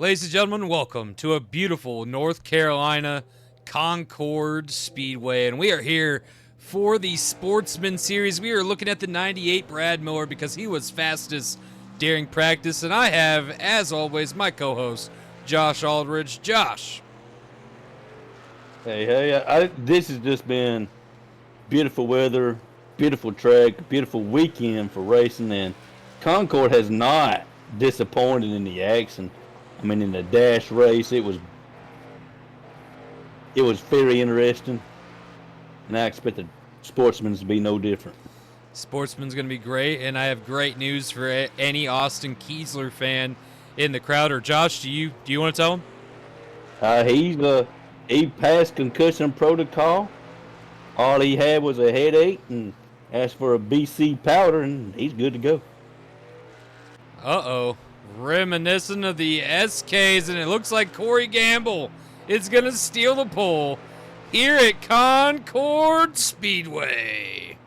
Ladies and gentlemen, welcome to a beautiful North Carolina Concord Speedway. And we are here for the Sportsman Series. We are looking at the 98 Brad Miller because he was fastest during practice. And I have, as always, my co-host, Josh Aldridge. Josh. Hey, this has just been beautiful weather, beautiful track, beautiful weekend for racing, and Concord has not disappointed in the action. I mean, in the dash race, it was very interesting, and I expect the sportsmen to be no different. Sportsman's going to be great, and I have great news for any Austin Kiesler fan in the crowd. Or Josh, do you want to tell him? He passed concussion protocol. All he had was a headache, and asked for a BC powder, and he's good to go. Uh-oh. Reminiscent of the SKs, and it looks like Corey Gamble is going to steal the pole here at Concord Speedway.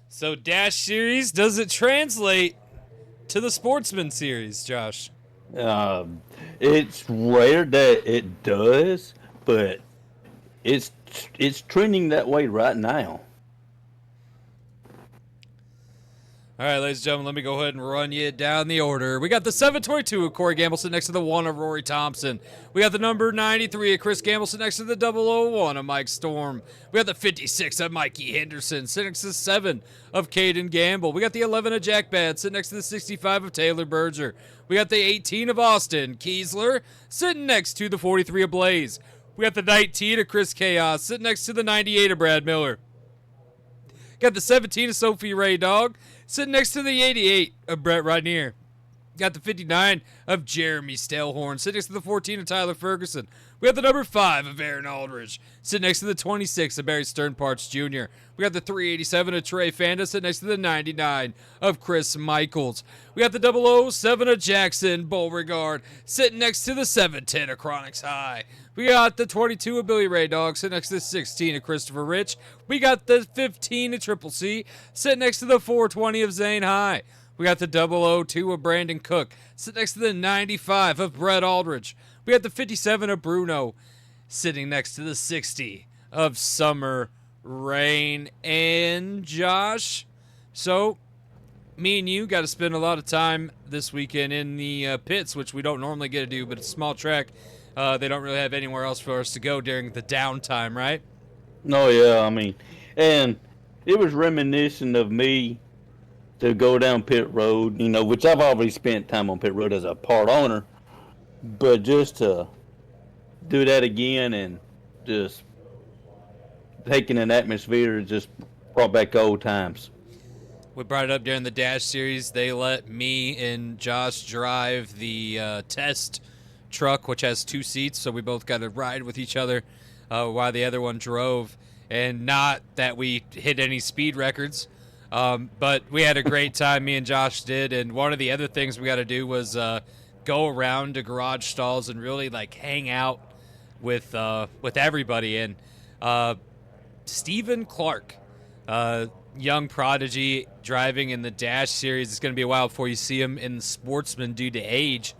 So, Dash Series, does it translate to the Sportsman Series, Josh? It's rare that it does, but it's trending that way right now. All right, ladies and gentlemen, let me go ahead and run you down the order. We got the 722 of Corey Gamble sitting next to the 1 of Rory Thompson. We got the number 93 of Chris Gamble sitting next to the 001 of Mike Storm. We got the 56 of Mikey Henderson sitting next to the 7 of Caden Gamble. We got the 11 of Jack Bad sitting next to the 65 of Taylor Berger. We got the 18 of Austin Kiesler sitting next to the 43 of Blaze. We got the 19 of Chris Chaos sitting next to the 98 of Brad Miller. Got the 17 of Sophie Ray Dog sitting next to the 88 of Brett Rodnier. Got the 59 of Jeremy Stelhorn sitting next to the 14 of Tyler Ferguson. We got the number 5 of Aaron Aldridge sitting next to the 26 of Barry Sternparts Jr. We got the 387 of Trey Fanda sitting next to the 99 of Chris Michaels. We got the 007 of Jackson Beauregard sitting next to the 710 of Chronics High. We got the 22 of Billy Ray Dog sitting next to the 16 of Christopher Rich. We got the 15 of Triple C sitting next to the 420 of Zane High. We got the 002 of Brandon Cook sitting next to the 95 of Brett Aldridge. We got the 57 of Bruno sitting next to the 60 of Summer Rain and Josh. So, me and you got to spend a lot of time this weekend in the pits, which we don't normally get to do, but it's a small track. They don't really have anywhere else for us to go during the downtime, right? No, yeah, I mean, and it was reminiscent of me to go down pit road, which I've already spent time on pit road as a part owner, but just to do that again and just taking an atmosphere just brought back old times. We brought it up during the Dash Series. They let me and Josh drive the test truck, which has 2 seats, so we both got to ride with each other while the other one drove. And not that we hit any speed records, but we had a great time, me and Josh did. And one of the other things we got to do was go around to garage stalls and really hang out with everybody. And Stephen Clark, young prodigy driving in the Dash Series. It's going to be a while before you see him in the Sportsman due to age,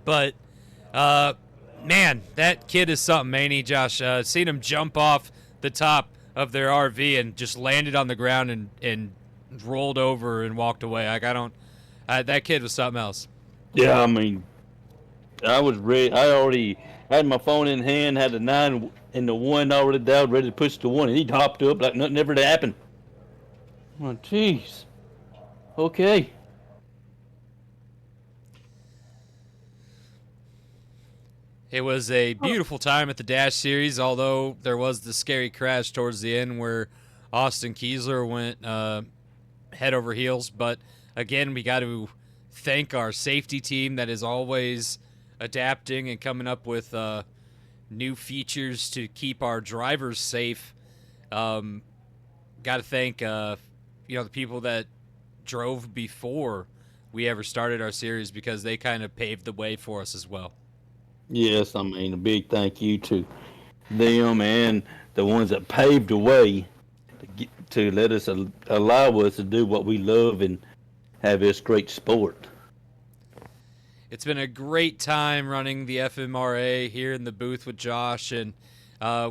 but man, that kid is something, ain't he, Josh? Seen him jump off the top of their RV and just landed on the ground and rolled over and walked away. That kid was something else. Yeah, I mean, I was ready. I already had my phone in hand, had the 9 and the 1 already dialed, ready to push the 1, and he hopped up like nothing ever happened. Oh, jeez. Okay. It was a beautiful time at the Dash Series, although there was the scary crash towards the end where Austin Kiesler went head over heels. But again, we got to thank our safety team that is always adapting and coming up with new features to keep our drivers safe. Got to thank the people that drove before we ever started our series, because they kind of paved the way for us as well. Yes, I mean, a big thank you to them and the ones that paved the way to let us allow us to do what we love and have this great sport. It's been a great time running the FMRA here in the booth with Josh, and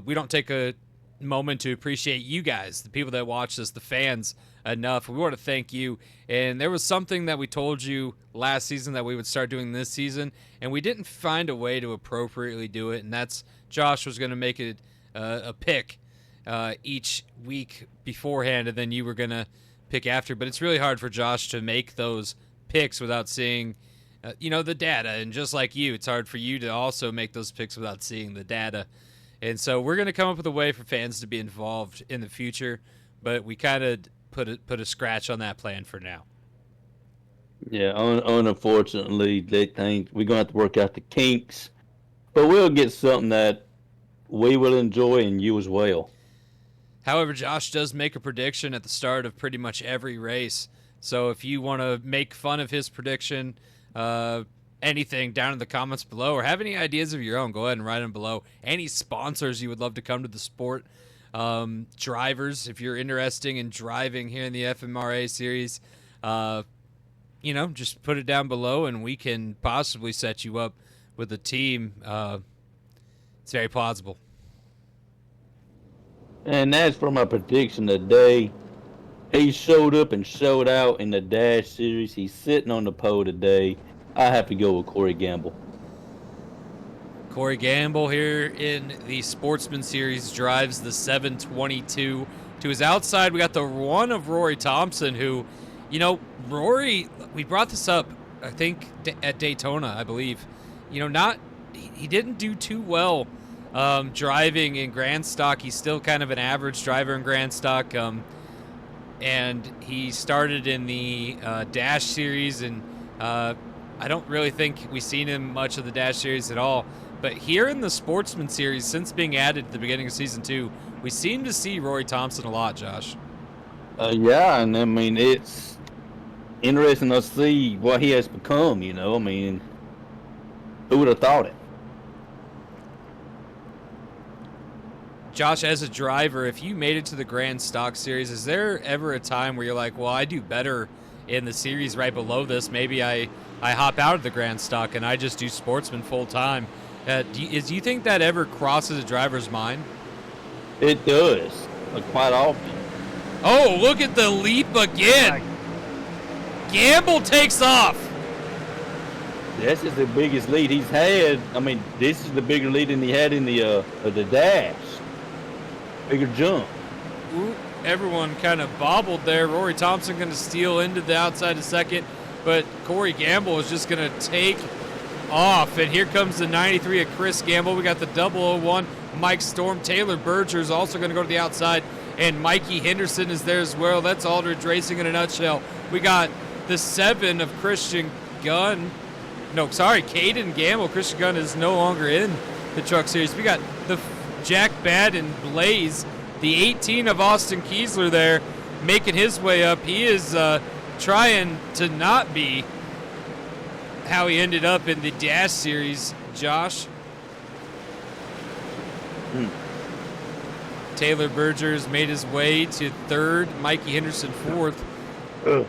we don't take a moment to appreciate you guys, the people that watch us, the fans, enough. We want to thank you. And there was something that we told you last season that we would start doing this season, and we didn't find a way to appropriately do it, and that's Josh was going to make it a pick each week beforehand, and then you were going to pick after. But it's really hard for Josh to make those picks without seeing the data. And just like you, it's hard for you to also make those picks without seeing the data. And so we're going to come up with a way for fans to be involved in the future, but we kind of put a scratch on that plan for now. Yeah, unfortunately, we're going to have to work out the kinks, but we'll get something that we will enjoy and you as well. However, Josh does make a prediction at the start of pretty much every race. So if you want to make fun of his prediction, anything down in the comments below, or have any ideas of your own, go ahead and write them below. Any sponsors you would love to come to the sport, drivers, if you're interested in driving here in the FMRA series, just put it down below and we can possibly set you up with a team. It's very plausible. And as for my prediction today, he showed up and showed out in the Dash Series. He's sitting on the pole today. I have to go with Corey Gamble. Corey Gamble here in the Sportsman Series drives the 722. To his outside, we got the one of Rory Thompson, who, Rory, we brought this up, I think, at Daytona, I believe. He didn't do too well driving in Grand Stock. He's still kind of an average driver in Grand Stock. And he started in the Dash Series, and I don't really think we've seen him much of the Dash Series at all. But here in the Sportsman Series, since being added at the beginning of Season 2, we seem to see Rory Thompson a lot, Josh. Yeah, and I mean, it's interesting to see what he has become, I mean, who would have thought it? Josh, as a driver, if you made it to the Grand Stock Series, is there ever a time where you're like, well, I do better in the series right below this? Maybe I hop out of the Grand Stock and I just do Sportsman full time. Do you think that ever crosses a driver's mind? It does, quite often. Oh, look at the leap again. Gamble takes off. This is the biggest lead he's had. I mean, this is the bigger lead than he had in the Dash. Bigger jump. Ooh, everyone kind of bobbled there. Rory Thompson going to steal into the outside a second, but Corey Gamble is just going to take off. And here comes the 93 of Chris Gamble. We got the 001, Mike Storm. Taylor Berger is also going to go to the outside, and Mikey Henderson is there as well. That's Aldridge Racing in a nutshell. We got the 7 of Christian Gunn. No, sorry, Caden Gamble. Christian Gunn is no longer in the Truck Series. We got the Jack Bad and Blaze, the 18 of Austin Kiesler there, making his way up. He is trying to not be how he ended up in the Dash Series, Josh. Taylor Berger's made his way to 3rd, Mikey Henderson 4th.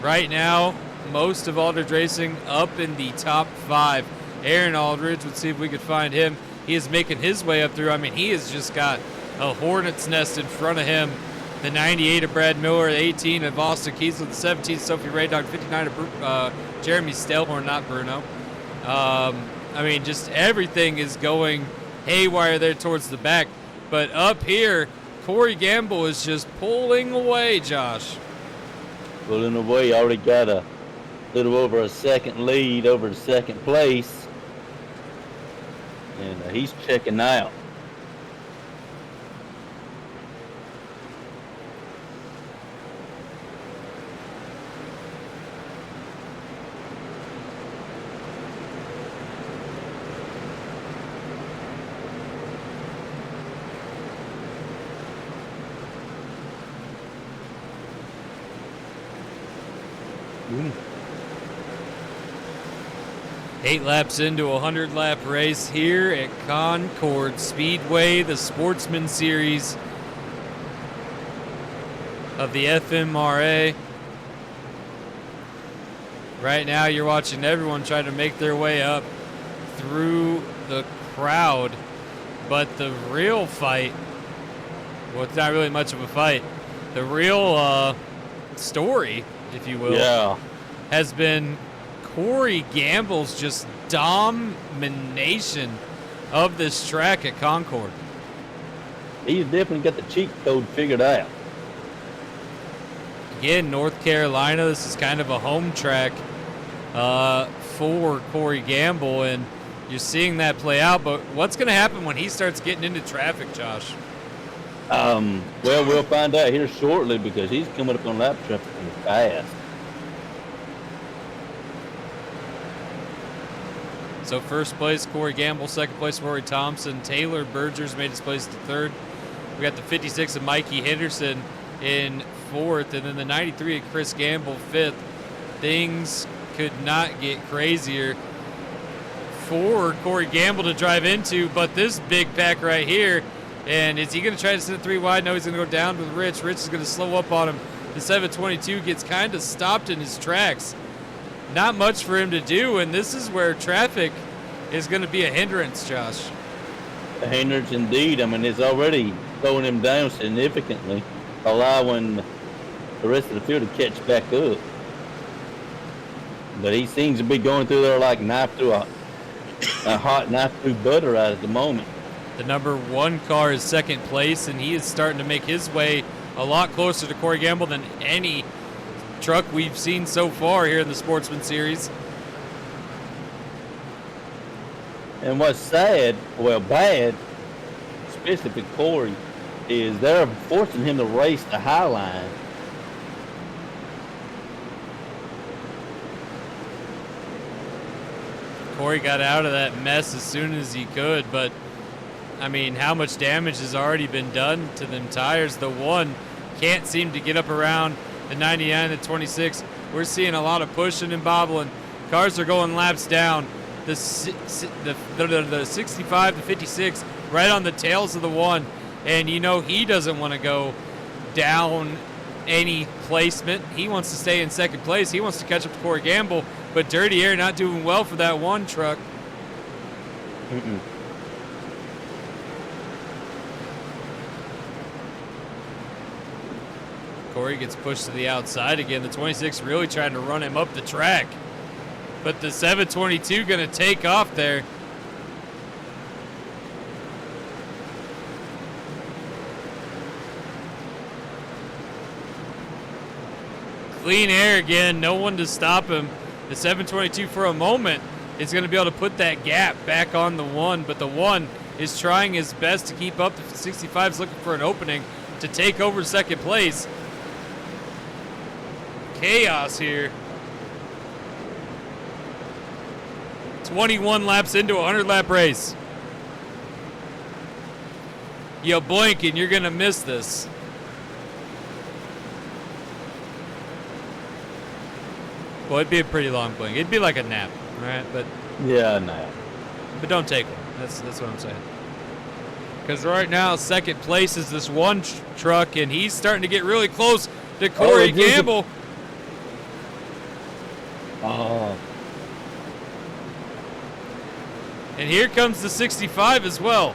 Right now, most of Aldridge Racing up in the top 5. Aaron Aldridge, let's see if we could find him. He is making his way up through. I mean, he has just got a hornet's nest in front of him. The 98 of Brad Miller, the 18 of Austin Kiesler, the 17 Sophie Raydog, 59 of Jeremy Stelhorn, not Bruno. I mean, just everything is going haywire there towards the back. But up here, Corey Gamble is just pulling away, Josh. Pulling away, already got a little over a second lead over the second place. And he's checking out. Ooh. 8 laps into a 100-lap race here at Concord Speedway, the Sportsman Series of the FMRA. Right now, you're watching everyone try to make their way up through the crowd. But the real fight, well, it's not really much of a fight. The real story, if you will, has been Corey Gamble's just domination of this track at Concord. He's definitely got the cheat code figured out. Again, North Carolina, this is kind of a home track for Corey Gamble, and you're seeing that play out. But what's going to happen when he starts getting into traffic, Josh? Well, we'll find out here shortly because he's coming up on lap traffic fast. So first place, Corey Gamble. Second place, Rory Thompson. Taylor Bergers made his place to third. We got the 56 of Mikey Henderson in fourth, and then the 93 of Chris Gamble fifth. Things could not get crazier for Corey Gamble to drive into, but this big pack right here, and is he going to try to sit 3 wide? No, he's going to go down with Rich. Rich is going to slow up on him. The 722 gets kind of stopped in his tracks. Not much for him to do, and this is where traffic is going to be a hindrance, Josh. A hindrance indeed. I mean, it's already slowing him down significantly, allowing the rest of the field to catch back up. But he seems to be going through there like knife through a hot knife through butter right at the moment. The number 1 car is second place, and he is starting to make his way a lot closer to Corey Gamble than any truck we've seen so far here in the Sportsman Series. And what's sad, well, bad, especially for Corey, is they're forcing him to race the high line. Corey got out of that mess as soon as he could, but I mean, how much damage has already been done to them tires? The 1 can't seem to get up around the 99 and 26. We're seeing a lot of pushing and bobbling. Cars are going laps down. The 65, the 56, right on the tails of the 1. And you know he doesn't want to go down any placement. He wants to stay in second place. He wants to catch up to Corey Gamble. But Dirty Air not doing well for that 1 truck. Corey gets pushed to the outside again. The 26 really trying to run him up the track. But the 722 going to take off there. Clean air again. No one to stop him. The 722 for a moment is going to be able to put that gap back on the 1. But the 1 is trying his best to keep up. The 65 is looking for an opening to take over second place. Chaos here. 21 laps into a 100-lap race. You blink and you're going to miss this. Well, it'd be a pretty long blink. It'd be like a nap, right? But yeah, a nap. But don't take one. That's what I'm saying. Because right now, second place is this 1 truck, and he's starting to get really close to Corey Gamble. Oh. And here comes the 65 as well.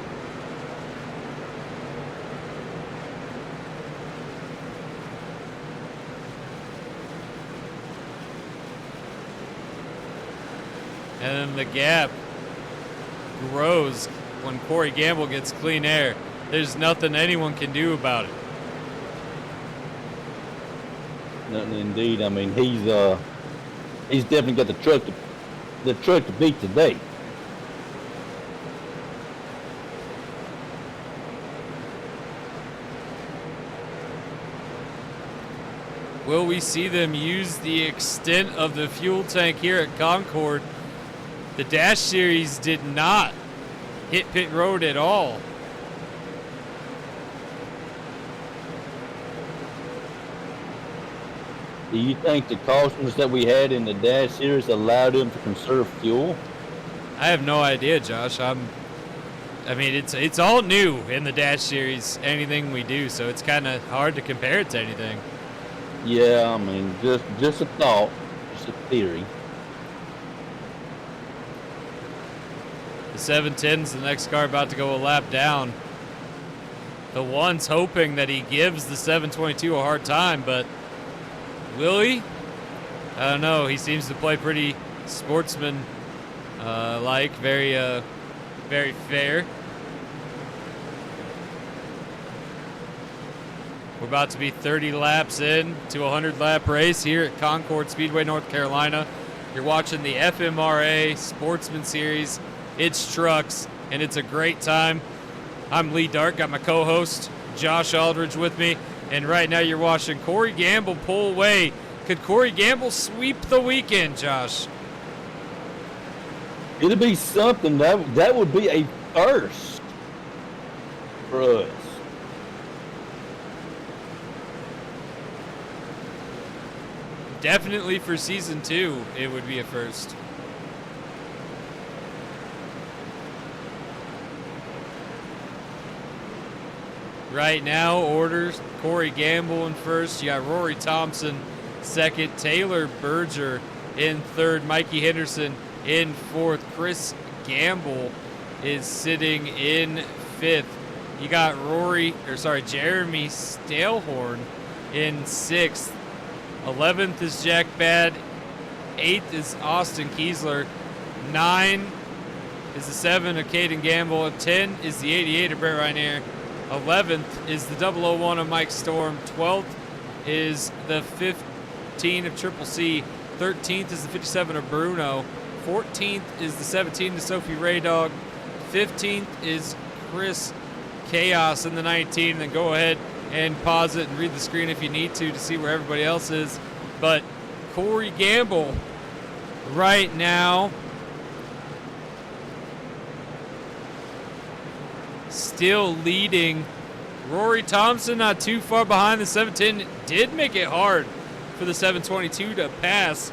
And then the gap grows when Corey Gamble gets clean air. There's nothing anyone can do about it. Nothing indeed. I mean, he's definitely got the truck to beat today. Will we see them use the extent of the fuel tank here at Concord? The Dash Series did not hit pit road at all. Do you think the cautions that we had in the Dash Series allowed them to conserve fuel? I have no idea, Josh. I mean, it's all new in the Dash Series, anything we do, so it's kind of hard to compare it to anything. Yeah, I mean, just a thought, just a theory. 710's the next car about to go a lap down. The one's hoping that he gives the 722 a hard time, but will he? I don't know. He seems to play pretty sportsman like, very fair. We're about to be 30 laps in to a 100-lap race here at Concord Speedway, North Carolina. You're watching the FMRA Sportsman Series. It's trucks, and it's a great time. I'm Lee Dark, got my co-host Josh Aldridge with me, and right now you're watching Corey Gamble pull away. Could Corey Gamble sweep the weekend, Josh? It'd be something. That would be a first for us. Definitely for season 2, it would be a first. Right now, orders Corey Gamble in first. You got Rory Thompson second, Taylor Berger in third, Mikey Henderson in fourth, Chris Gamble is sitting in fifth. You got Jeremy Stalehorn in sixth. 11th is Jack Badd. 8th is Austin Kiesler. 9 is the 7 of Caden Gamble. 10 is the 88 of Brett Rainier. 11th is the 001 of Mike Storm. 12th is the 15 of Triple C. 13th is the 57 of Bruno. 14th is the 17 of Sophie Raydog. 15th is Chris Chaos in the 19. And then go ahead and pause it and read the screen if you need to see where everybody else is. But Corey Gamble right now still leading. Rory Thompson not too far behind. The 710 did make it hard for the 722 to pass.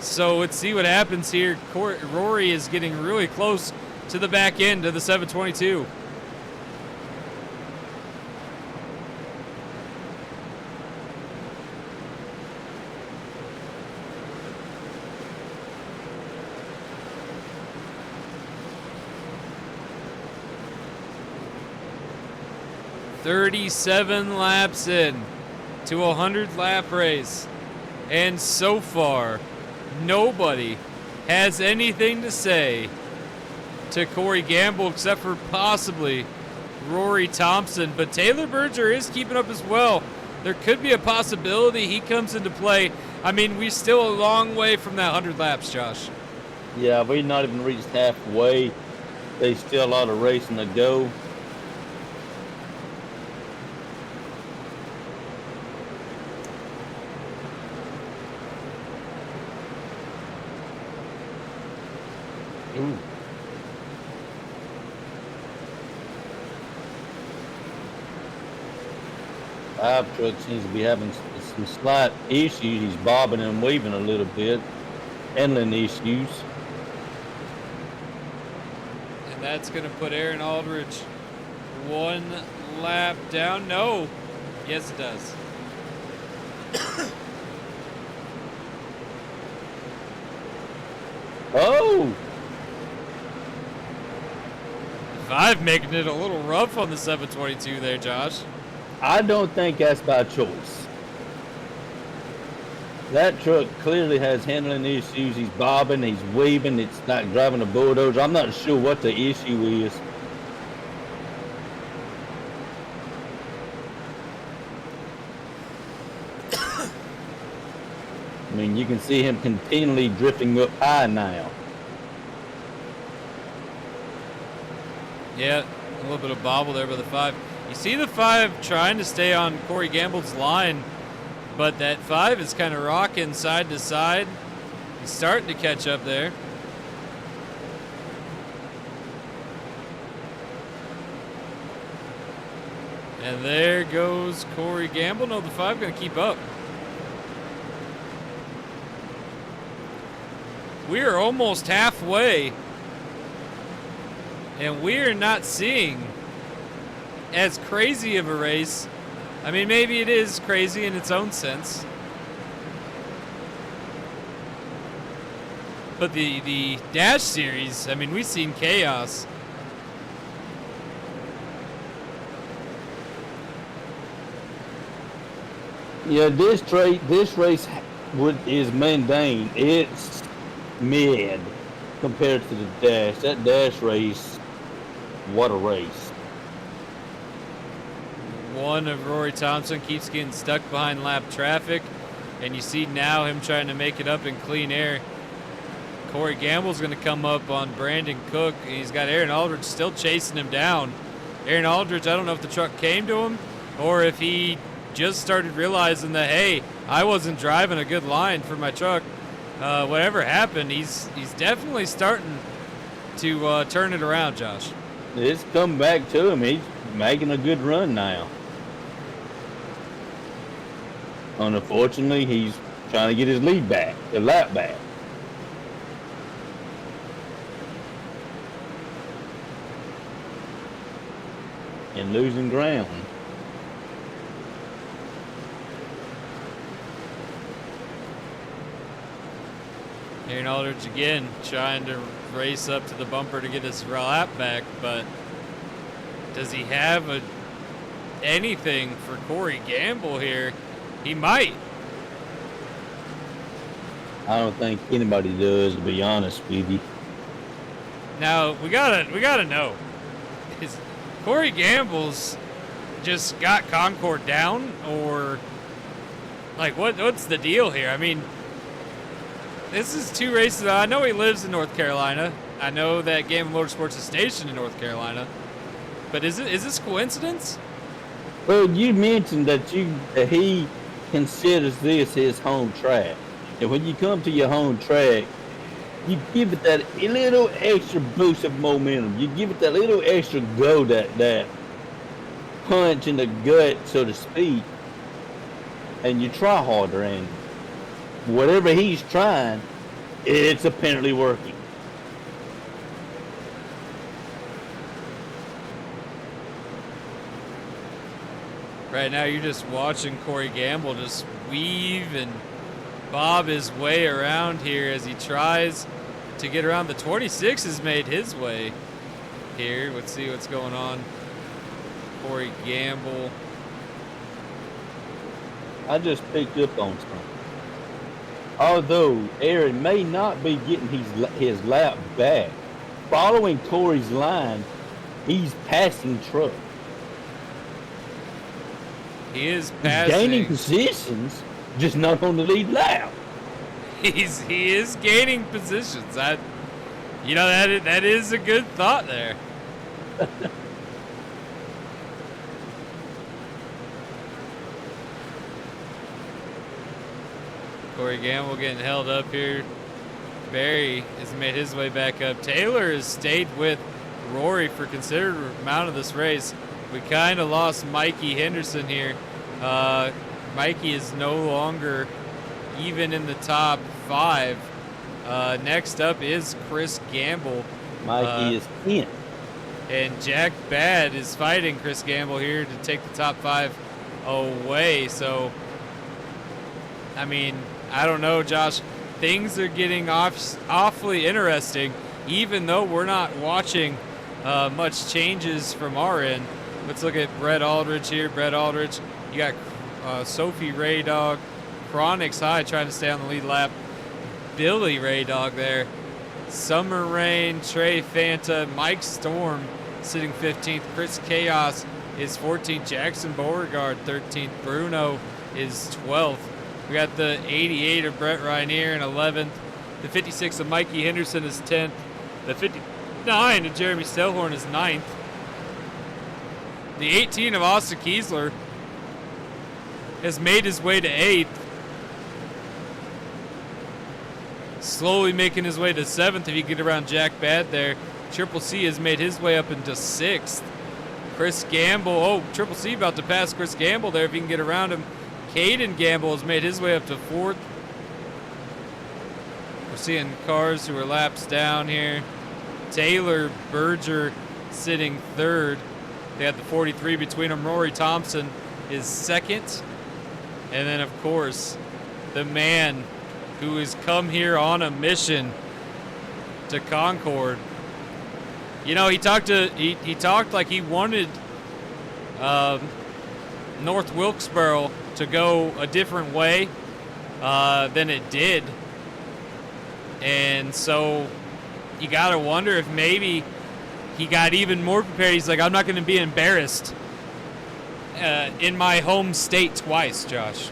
So let's see what happens here. Rory is getting really close to the back end of the 722. "37 laps in to a 100-lap race, and so far, nobody has anything to say to Corey Gamble except for possibly Rory Thompson. But Taylor Berger is keeping up as well. There could be a possibility he comes into play. I mean, we're still a long way from that 100 laps, Josh. Yeah, we've not even reached halfway. There's still a lot of racing to go. Ooh. Five truck seems to be having some slight issues. He's bobbing and weaving a little bit, handling issues. And that's going to put Aaron Aldridge 1 lap down. No. Yes, it does. Oh! 5 making it a little rough on the 722 there, Josh. I don't think that's by choice. That truck clearly has handling issues. He's bobbing, he's weaving. It's like driving a bulldozer. I'm not sure what the issue is. I mean, you can see him continually drifting up high now. Yeah, a little bit of bobble there by the 5. You see the 5 trying to stay on Corey Gamble's line, but that 5 is kind of rocking side to side. He's starting to catch up there. And there goes Corey Gamble. No, the 5 going to keep up. We are almost halfway, and we are not seeing as crazy of a race. I mean, maybe it is crazy in its own sense. But the Dash Series, I mean, we've seen chaos. Yeah, this race is mundane. It's mid compared to the dash. That dash race, what a race! One of Rory Thompson keeps getting stuck behind lap traffic, and you see now him trying to make it up in clean air. Corey Gamble's going to come up on Brandon Cook, and he's got Aaron Aldridge still chasing him down. Aaron Aldridge, I don't know if the truck came to him or if he just started realizing that, hey, I wasn't driving a good line for my truck. Whatever happened, he's definitely starting to turn it around, Josh. It's come back to him. He's making a good run now. Unfortunately, he's trying to get his lead back, the lap back. And losing ground. Aaron Aldridge again trying to race up to the bumper to get his lap back, but does he have anything for Corey Gamble here? He might. I don't think anybody does, to be honest with you. Now we gotta know, is Corey Gamble's just got Concord down, or like what's the deal here? I mean, this is 2 races. I know he lives in North Carolina. I know that G.A.M.E Motorsports is stationed in North Carolina. But is this coincidence? Well, you mentioned that he considers this his home track. And when you come to your home track, you give it that little extra boost of momentum. You give it that little extra go, that punch in the gut, so to speak. And you try harder, and whatever he's trying, it's apparently working. Right now you're just watching Corey Gamble just weave and bob his way around here as he tries to get around. The 26 has made his way here. Let's see what's going on. Corey Gamble. I just picked up on something. Although Aaron may not be getting his lap back, following Corey's line, he's passing truck. He is He's passing. gaining positions, just not on the lead lap. He is gaining positions. That is a good thought there. Corey Gamble getting held up here. Barry has made his way back up. Taylor has stayed with Rory for a considerable amount of this race. We kind of lost Mikey Henderson here. Mikey is no longer even in the top 5. Next up is Chris Gamble. Mikey is 10. And Jack Bad is fighting Chris Gamble here to take the top 5 away. So, I mean, I don't know, Josh. Things are getting awfully interesting, even though we're not watching much changes from our end. Let's look at Brett Aldridge here. Brett Aldridge, you got Sophie Raydog, Chronix High trying to stay on the lead lap. Billy Raydog there. Summer Rain, Trey Fanta, Mike Storm sitting 15th. Chris Chaos is 14th. Jackson Beauregard 13th. Bruno is 12th. We got the 88 of Brett Rainier in 11th. The 56 of Mikey Henderson is 10th. The 59 of Jeremy Stelhorn is 9th. The 18 of Austin Kiesler has made his way to 8th. Slowly making his way to 7th if he can get around Jack Bad there. Triple C has made his way up into 6th. Chris Gamble, oh, Triple C about to pass Chris Gamble there if he can get around him. Caden Gamble has made his way up to 4th. We're seeing cars who are laps down here. Taylor Berger sitting 3rd. They got the 43 between them. Rory Thompson is 2nd. And then, of course, the man who has come here on a mission to Concord. You know, he talked like he wanted North Wilkesboro to go a different way than it did. And so you got to wonder if maybe he got even more prepared. He's like, I'm not going to be embarrassed in my home state twice, Josh.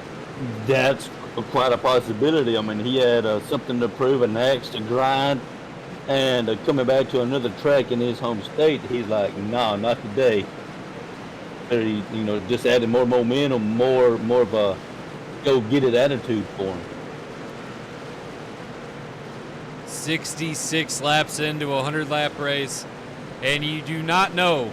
That's quite a possibility. I mean, he had something to prove, an axe to grind, and coming back to another track in his home state, he's like, no, not today. He, just added more momentum, more of a go-get-it attitude for him. 66 laps into a 100-lap race, and you do not know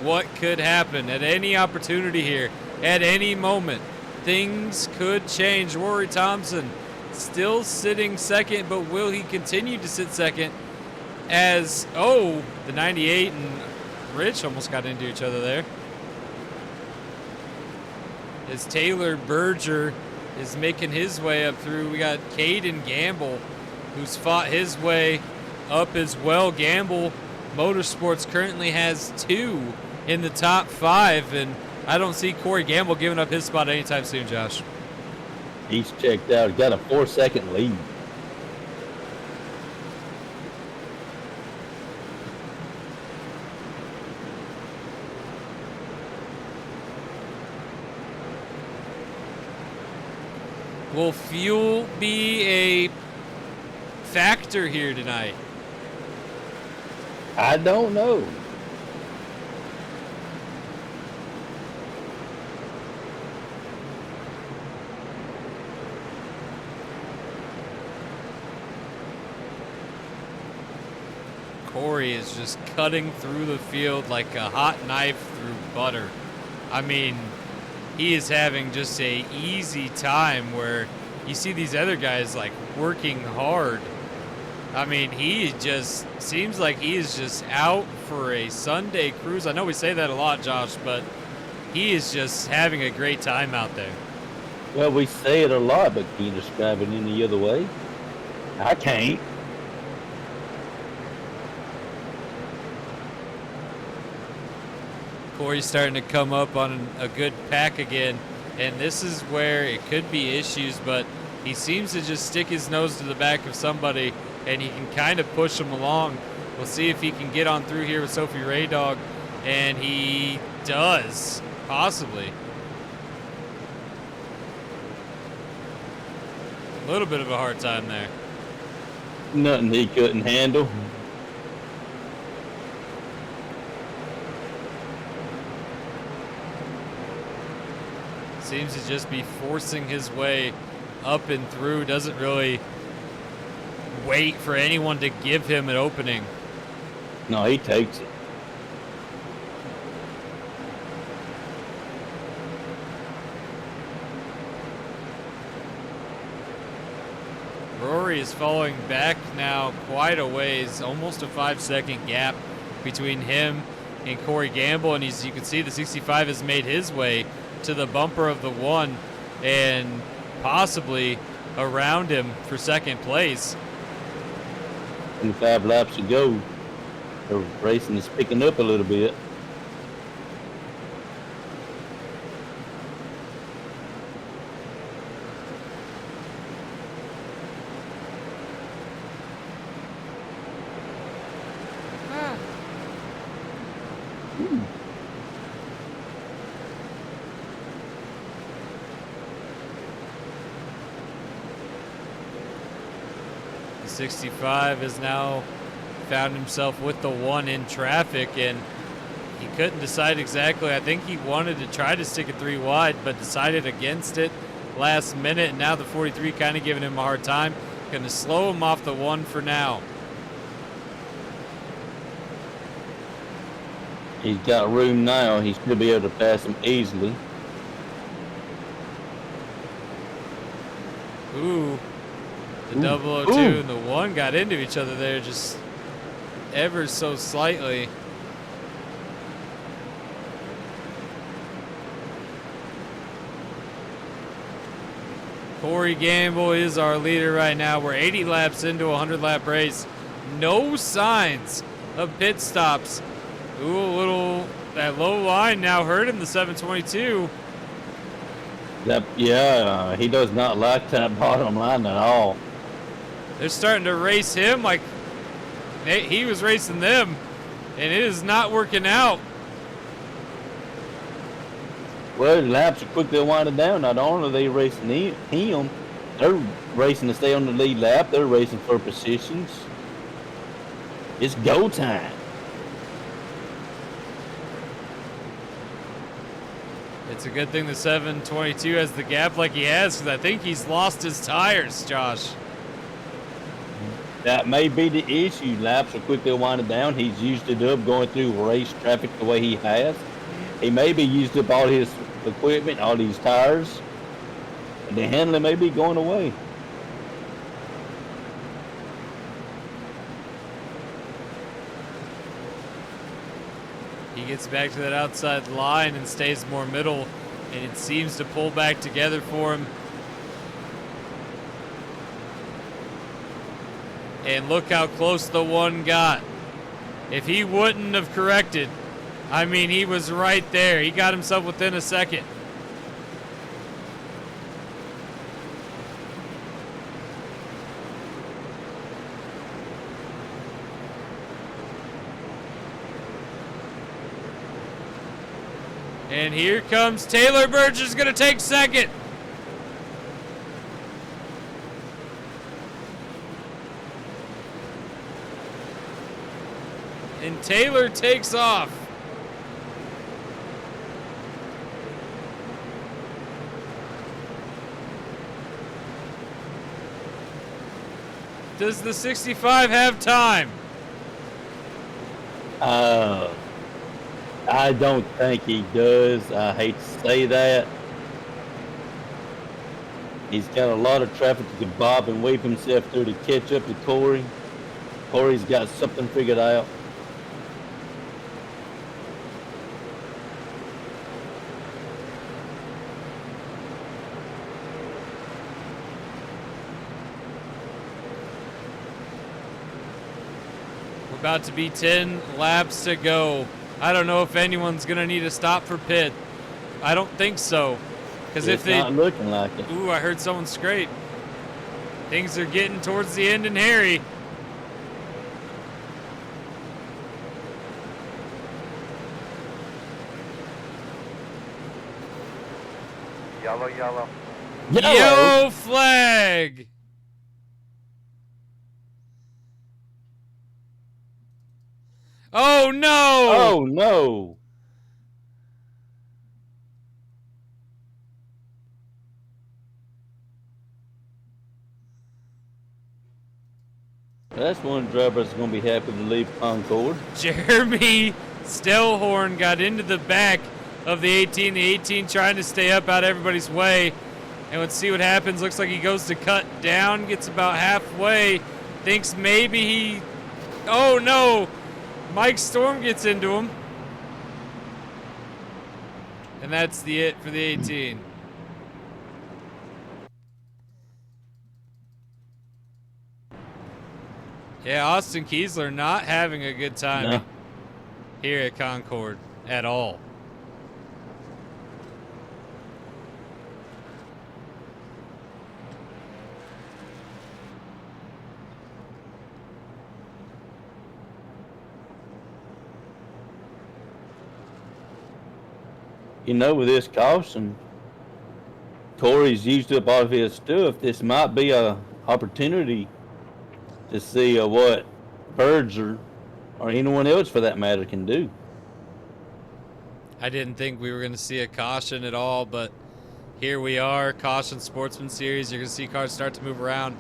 what could happen at any opportunity here, at any moment. Things could change. Rory Thompson still sitting second, but will he continue to sit second as, the 98 and Rich almost got into each other there. As Taylor Berger is making his way up through. We got Caden Gamble, who's fought his way up as well. Gamble Motorsports currently has 2 in the top 5, and I don't see Corey Gamble giving up his spot anytime soon, Josh. He's checked out. Got a 4-second lead. Will fuel be a factor here tonight? I don't know. Corey is just cutting through the field like a hot knife through butter. I mean, he is having just a easy time where you see these other guys like working hard. I mean, he just seems like he is just out for a Sunday cruise. I know we say that a lot, Josh, but he is just having a great time out there. Well, we say it a lot, but can you describe it any other way? I can't. Corey's starting to come up on a good pack again, and this is where it could be issues, but he seems to just stick his nose to the back of somebody, and he can kind of push him along. We'll see if he can get on through here with Sophie Raydog, and he does, possibly. A little bit of a hard time there. Nothing he couldn't handle. Seems to just be forcing his way up and through. Doesn't really wait for anyone to give him an opening. No, he takes it. Rory is falling back now quite a ways, almost a 5-second gap between him and Corey Gamble, and you can see the 65 has made his way to the bumper of the 1 and possibly around him for second place. 25 laps to go. The racing is picking up a little bit. The 65 has now found himself with the 1 in traffic, and he couldn't decide exactly. I think he wanted to try to stick it 3 wide, but decided against it last minute, and now the 43 kind of giving him a hard time. Going to slow him off the 1 for now. He's got room now. He should be able to pass him easily. Ooh. The 002 and the 1 got into each other there just ever so slightly. Corey Gamble is our leader right now. We're 80 laps into a 100-lap race. No signs of pit stops. Ooh, that low line now hurting the 722. He does not like that bottom line at all. They're starting to race him like he was racing them, and it is not working out. Well, the laps are quickly winding down. Not only are they racing him, they're racing to stay on the lead lap. They're racing for positions. It's go time. It's a good thing the 722 has the gap like he has, because I think he's lost his tires, Josh. That may be the issue. Laps are quickly winding down. He's used it up going through race traffic the way he has. He maybe used up all his equipment, all these tires. And the handling may be going away. He gets back to that outside line and stays more middle, and it seems to pull back together for him. And look how close the one got. If he wouldn't have corrected, I mean, he was right there. He got himself within a second. And here comes Taylor Burge is going to take second. And Taylor takes off. Does the 65 have time? I don't think he does. I hate to say that. He's got a lot of traffic to bob and weave himself through to catch up to Corey. Corey's got something figured out. We're about to be 10 laps to go. I don't know if anyone's going to need to stop for pit. I don't think so. Because if they... It's not looking like it. Ooh, I heard someone scrape. Things are getting towards the end and hairy. Yellow. Yellow flag! Oh, no! Oh, no. That's one driver that's going to be happy to leave Concord. Jeremy Stellhorn got into the back of the 18. The 18 trying to stay up out of everybody's way. And let's see what happens. Looks like he goes to cut down, gets about halfway. Thinks maybe he... Oh, no! Mike Storm gets into him. And that's it for the 18. Yeah, Austin Kiesler not having a good time here at Concord at all. You know, with this caution, Corey's used up all of his stuff. This might be a opportunity to see what Berger or anyone else for that matter can do. I didn't think we were going to see a caution at all, but here we are. Caution Sportsman Series. You're going to see cars start to move around.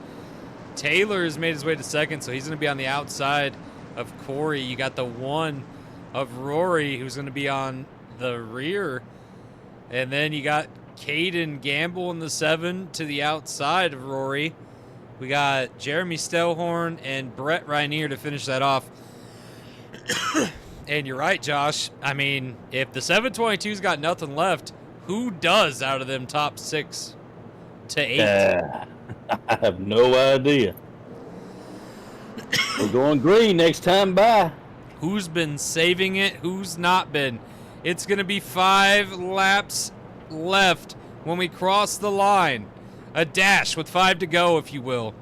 Taylor has made his way to second, so he's going to be on the outside of Corey. You got the one of Rory, who's going to be on the rear. And then you got Caden Gamble in the 7 to the outside of Rory. We got Jeremy Stellhorn and Brett Reinier to finish that off. And you're right, Josh. I mean, if the 722's got nothing left, who does out of them top 6 to 8? I have no idea. We're going green next time by. Who's been saving it? Who's not been? It's going to be 5 laps left when we cross the line. A dash with 5 to go, if you will.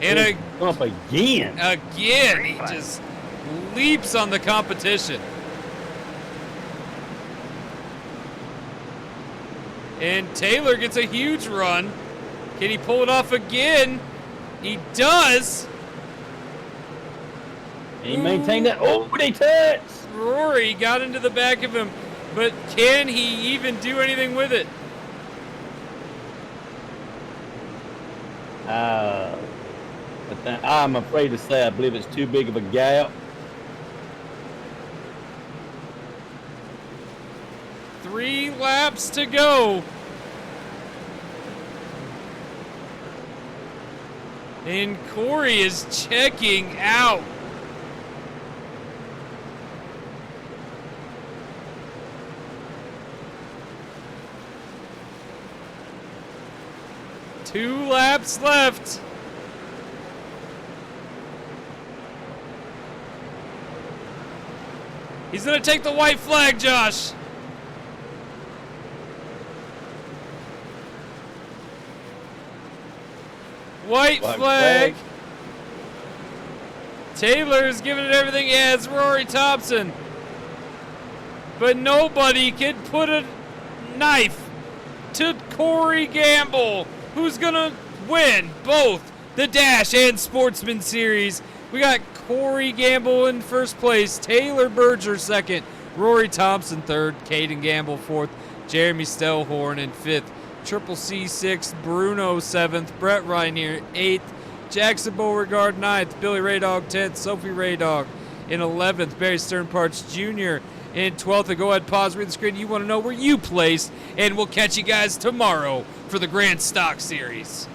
And Up again. again, he just leaps on the competition. And Taylor gets a huge run. Can he pull it off again? He does. And he maintained that. Oh, they touched. Rory got into the back of him, but can he even do anything with it? I'm afraid to say I believe it's too big of a gap. 3 laps to go. And Corey is checking out. Two laps left. He's gonna take the white flag, Josh. White flag. Taylor's giving it everything he has. Rory Thompson. But nobody can put a knife to Corey Gamble, who's going to win both the Dash and Sportsman Series. We got Corey Gamble in first place, Taylor Berger second, Rory Thompson third, Caden Gamble fourth, Jeremy Stellhorn in fifth, Triple C sixth, Bruno seventh, Brett Reinier eighth, Jackson Beauregard ninth, Billy Raydog 10th, Sophie Raydog in 11th, Barry Sternparts Jr. in 12th. And go ahead, pause, read the screen. You want to know where you placed, and we'll catch you guys tomorrow for the Grand Stock Series.